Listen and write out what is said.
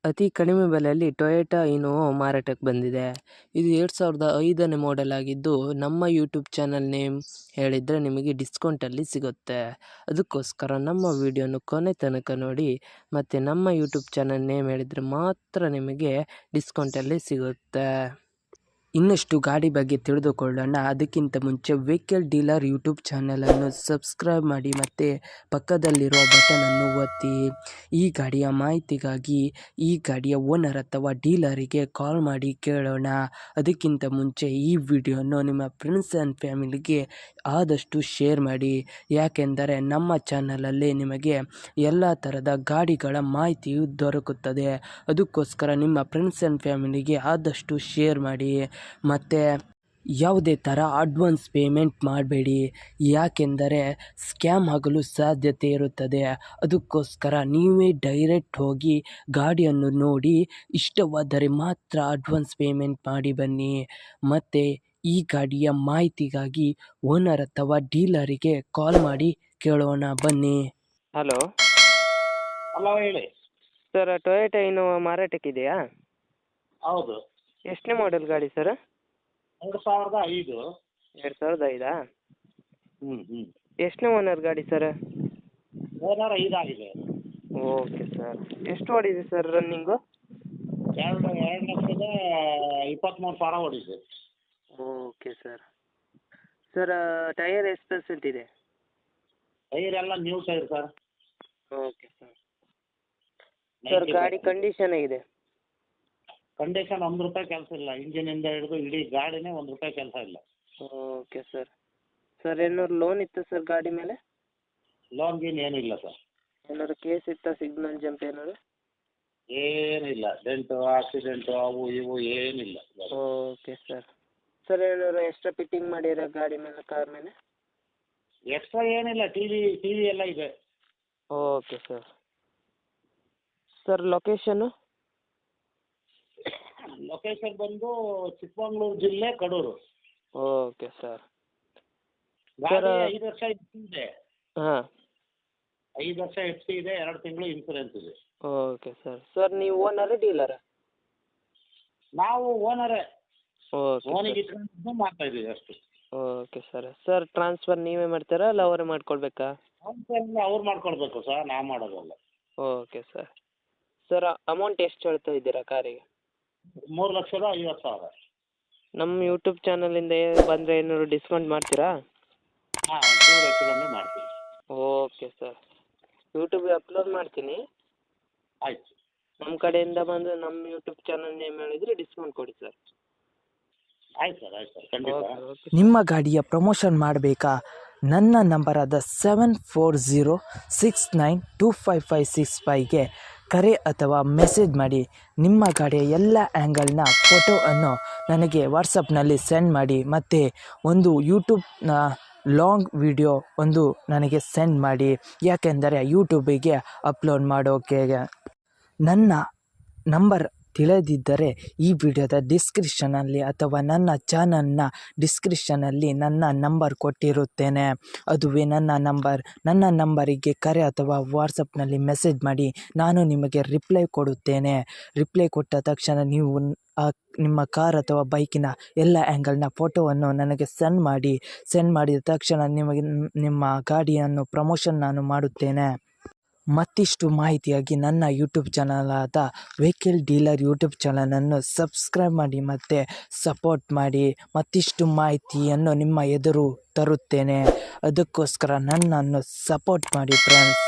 ಅತಿ ಕಡಿಮೆ ಬೆಲೆಯಲ್ಲಿ ಟೊಯೋಟಾ ಇನೋವಾ ಮಾರಾಟಕ್ಕೆ ಬಂದಿದೆ. ಇದು 2005ನೇ ಮಾಡೆಲ್ ಆಗಿದ್ದು, ನಮ್ಮ ಯೂಟ್ಯೂಬ್ ಚಾನಲ್ ನೇಮ್ ಹೇಳಿದರೆ ನಿಮಗೆ ಡಿಸ್ಕೌಂಟಲ್ಲಿ ಸಿಗುತ್ತೆ. ಅದಕ್ಕೋಸ್ಕರ ನಮ್ಮ ವಿಡಿಯೋನ ಕೊನೆ ತನಕ ನೋಡಿ, ಮತ್ತು ನಮ್ಮ ಯೂಟ್ಯೂಬ್ ಚಾನಲ್ ನೇಮ್ ಹೇಳಿದರೆ ಮಾತ್ರ ನಿಮಗೆ ಡಿಸ್ಕೌಂಟಲ್ಲಿ ಸಿಗುತ್ತೆ. ಇನ್ನಷ್ಟು ಗಾಡಿ ಬಗ್ಗೆ ತಿಳಿದುಕೊಳ್ಳೋಣ. ಅದಕ್ಕಿಂತ ಮುಂಚೆ ವೆಹಿಕಲ್ ಡೀಲರ್ ಯೂಟ್ಯೂಬ್ ಚಾನಲನ್ನು ಸಬ್ಸ್ಕ್ರೈಬ್ ಮಾಡಿ ಮತ್ತು ಪಕ್ಕದಲ್ಲಿರುವ ಬಟನನ್ನು ಒತ್ತಿ. ಈ ಗಾಡಿಯ ಮಾಹಿತಿಗಾಗಿ ಈ ಗಾಡಿಯ ಓನರ್ ಅಥವಾ ಡೀಲರಿಗೆ ಕಾಲ್ ಮಾಡಿ ಕೇಳೋಣ. ಅದಕ್ಕಿಂತ ಮುಂಚೆ ಈ ವಿಡಿಯೋನು ನಿಮ್ಮ ಫ್ರೆಂಡ್ಸ್ ಆ್ಯಂಡ್ ಫ್ಯಾಮಿಲಿಗೆ ಆದಷ್ಟು ಶೇರ್ ಮಾಡಿ, ಯಾಕೆಂದರೆ ನಮ್ಮ ಚಾನಲಲ್ಲಿ ನಿಮಗೆ ಎಲ್ಲ ಥರದ ಗಾಡಿಗಳ ಮಾಹಿತಿಯು ದೊರಕುತ್ತದೆ. ಅದಕ್ಕೋಸ್ಕರ ನಿಮ್ಮ ಫ್ರೆಂಡ್ಸ್ ಆ್ಯಂಡ್ ಫ್ಯಾಮಿಲಿಗೆ ಆದಷ್ಟು ಶೇರ್ ಮಾಡಿ. ಮತ್ತು ಯಾವುದೇ ಥರ ಅಡ್ವಾನ್ಸ್ ಪೇಮೆಂಟ್ ಮಾಡಬೇಡಿ, ಯಾಕೆಂದರೆ ಸ್ಕ್ಯಾಮ್ ಆಗಲು ಸಾಧ್ಯತೆ ಇರುತ್ತದೆ. ಅದಕ್ಕೋಸ್ಕರ ನೀವೇ ಡೈರೆಕ್ಟ್ ಹೋಗಿ ಗಾಡಿಯನ್ನು ನೋಡಿ ಇಷ್ಟವಾದರೆ ಮಾತ್ರ ಅಡ್ವಾನ್ಸ್ ಪೇಮೆಂಟ್ ಮಾಡಿ ಬನ್ನಿ. ಮತ್ತು ಈ ಗಾಡಿಯ ಮಾಹಿತಿಗಾಗಿ ಓನರ್ ಅಥವಾ ಡೀಲರಿಗೆ ಕಾಲ್ ಮಾಡಿ ಕೇಳೋಣ ಬನ್ನಿ. ಹಲೋ ಹಲೋ, ಹೇಳಿ ಸರ್, ಟೊಯೋಟಾ ಇನೋವಾ ಮಾರಾಟಕ್ಕಿದೆಯಾ? ಹೌದು. ಎಷ್ಟನೇ ಮಾಡೆಲ್ ಗಾಡಿ ಸರ್? 2005. 2005? ಹ್ಞೂ. ಎಷ್ಟನೇ ಓನರ್ ಗಾಡಿ ಸರ್? ಓನರ್ 5 ಆಗಿದೆ. Okay sir. ಎಷ್ಟು ಓಡಿದೆ ಸರ್ ರನ್ನಿಂಗು? 2,23,000 ಓಡಿದೆ. Okay sir. ಸರ್, ಟೈರ್ ಎಷ್ಟು ಪರ್ಸೆಂಟ್ ಇದೆ? ಟೈರ್ ಎಲ್ಲ new tyre sir. Okay sir. Sir, ಗಾಡಿ ಕಂಡೀಷನ್ ಹೇಗಿದೆ? ಕಂಡೀಷನ್ ₹1 ಕೆಲಸ ಇಲ್ಲ. ಇಂಜಿನಿಂದ ಹಿಡಿದು ಇಡೀ ಗಾಡಿನೇ ₹1 ಕೆಲಸ ಇಲ್ಲ. Okay sir. ಸರ್, ಏನಾದ್ರು ಲೋನ್ ಇತ್ತು ಸರ್ ಗಾಡಿ ಮೇಲೆ? ಲೋನ್ ಗೀನ್ ಏನಿಲ್ಲ ಸರ್. ಏನಾದ್ರು ಕೇಸ್ ಇತ್ತಾ, ಸಿಗ್ನಲ್ ಜಂಪ್ ಏನಾದ್ರು? ಏನಿಲ್ಲ. ಡೆಂಟು ಆಕ್ಸಿಡೆಂಟು ಅವು ಇವು ಏನಿಲ್ಲ. Okay sir. ಸರ್, ಏನಾದ್ರು ಎಕ್ಸ್ಟ್ರಾ ಫಿಟ್ಟಿಂಗ್ ಮಾಡಿರ ಗಾಡಿ ಮೇಲೆ, ಕಾರ್ ಮೇಲೆ? ಎಕ್ಸ್ಟ್ರಾ ಏನಿಲ್ಲ. ಟಿ ವಿ ಎಲ್ಲ ಇದೆ. Okay sir. Sir, location? Location ಬಂದು ಚಿಕ್ಕಮಗಳೂರು ಜಿಲ್ಲೆ, ಕಡೂರು. Okay sir. ಗಾಡಿ 5 ವರ್ಷ ಇದೆ. ಹಾಂ, 5 ವರ್ಷ ಎಫ್ ಸಿ ಇದೆ. 2 ತಿಂಗಳು ಇನ್ಸೂರೆನ್ಸ್ ಇದೆ. Okay sir. ಸರ್, ನೀವು ಓನರಾ ಡೀಲರಾ? ನಾವು ಓನರೇ. ಓಕೆ ಓನಿಗೆ ಇಟ್ಕೊಂಡು ಮಾಡ್ತಾ ಇದ್ದೀವಿ ಅಷ್ಟು. Okay sir. ಸರ್, ಟ್ರಾನ್ಸ್ಫರ್ ನೀವೇ ಮಾಡ್ತೀರಾ ಅಲ್ಲ ಅವರೇ ಮಾಡ್ಕೊಳ್ಬೇಕಾ? ಅವ್ರು ಮಾಡ್ಕೊಳ್ಬೇಕು ಸರ್, ನಾವು ಮಾಡೋದಲ್ಲ. Okay sir. ಸರ್, ಅಮೌಂಟ್ ಎಷ್ಟು ಹೇಳ್ತಾ ಇದ್ದೀರಾ ಕಾರಿಗೆ? 3,50,000. ನಮ್ಮ ಯೂಟ್ಯೂಬ್ ಚಾನಲಿಂದ ಬಂದರೆ ಏನಾದ್ರು ಡಿಸ್ಕೌಂಟ್ ಮಾಡ್ತೀರಾ? ಹಾಂ, ಒಂಚೂರು ಹೆಚ್ಚು ಕಮ್ಮಿ ಮಾಡ್ತೀವಿ. Okay sir. ಯೂಟ್ಯೂಬಿಗೆ ಅಪ್ಲೋಡ್ ಮಾಡ್ತೀನಿ. ಆಯ್ತು. ನಮ್ಮ ಕಡೆಯಿಂದ ಬಂದು ನಮ್ಮ ಯೂಟ್ಯೂಬ್ ಚಾನಲ್ ನೇಮ್ ಹೇಳಿದರೆ ಡಿಸ್ಕೌಂಟ್ ಕೊಡಿ ಸರ್. ಆಯ್ತು ಸರ್, ಆಯ್ತು ಸರ್, ಖಂಡಿತ. ಓಕೆ. ನಿಮ್ಮ ಗಾಡಿಯ ಪ್ರಮೋಷನ್ ಮಾಡಬೇಕಾ? ನನ್ನ ನಂಬರಾದ 7406925565ಗೆ ಕರೆ ಅಥವಾ ಮೆಸೇಜ್ ಮಾಡಿ. ನಿಮ್ಮ ಗಾಡಿಯ ಎಲ್ಲ ಆ್ಯಂಗಲ್ನ ಫೋಟೋವನ್ನು ನನಗೆ ವಾಟ್ಸಪ್ನಲ್ಲಿ ಸೆಂಡ್ ಮಾಡಿ. ಮತ್ತು ಒಂದು ಯೂಟ್ಯೂಬ್ನ ಲಾಂಗ್ ವಿಡಿಯೋ ಒಂದು ನನಗೆ ಸೆಂಡ್ ಮಾಡಿ, ಯಾಕೆಂದರೆ ಯೂಟ್ಯೂಬಿಗೆ ಅಪ್ಲೋಡ್ ಮಾಡೋಕೆ. ನನ್ನ ನಂಬರ್ ತಿಳಿದಿದ್ದರೆ ಈ ವಿಡಿಯೋದ ಡಿಸ್ಕ್ರಿಪ್ಷನಲ್ಲಿ ಅಥವಾ ನನ್ನ ಚಾನಲ್ನ ಡಿಸ್ಕ್ರಿಪ್ಷನಲ್ಲಿ ನನ್ನ ನಂಬರ್ ಕೊಟ್ಟಿರುತ್ತೇನೆ. ಅದುವೇ ನನ್ನ ನಂಬರ್. ನನ್ನ ನಂಬರಿಗೆ ಕರೆ ಅಥವಾ ವಾಟ್ಸಪ್ನಲ್ಲಿ ಮೆಸೇಜ್ ಮಾಡಿ, ನಾನು ನಿಮಗೆ ರಿಪ್ಲೈ ಕೊಡುತ್ತೇನೆ. ರಿಪ್ಲೈ ಕೊಟ್ಟ ತಕ್ಷಣ ನೀವು ನಿಮ್ಮ ಕಾರ್ ಅಥವಾ ಬೈಕಿನ ಎಲ್ಲ ಆ್ಯಂಗಲ್ನ ಫೋಟೋವನ್ನು ನನಗೆ ಸೆಂಡ್ ಮಾಡಿ. ಸೆಂಡ್ ಮಾಡಿದ ತಕ್ಷಣ ನಿಮಗೆ ನಿಮ್ಮ ಗಾಡಿಯನ್ನು ಪ್ರಮೋಷನ್ ನಾನು ಮಾಡುತ್ತೇನೆ. ಮತ್ತಿಷ್ಟು ಮಾಹಿತಿಯಾಗಿ ನನ್ನ ಯೂಟ್ಯೂಬ್ ಚಾನಲಾದ ವೆಹಿಕಲ್ ಡೀಲರ್ ಯೂಟ್ಯೂಬ್ ಚಾನಲನ್ನು ಸಬ್ಸ್ಕ್ರೈಬ್ ಮಾಡಿ ಮತ್ತು ಸಪೋರ್ಟ್ ಮಾಡಿ. ಮತ್ತಿಷ್ಟು ಮಾಹಿತಿಯನ್ನು ನಿಮ್ಮ ಎದುರು ತರುತ್ತೇನೆ. ಅದಕ್ಕೋಸ್ಕರ ನನ್ನನ್ನು ಸಪೋರ್ಟ್ ಮಾಡಿ ಫ್ರೆಂಡ್ಸ್.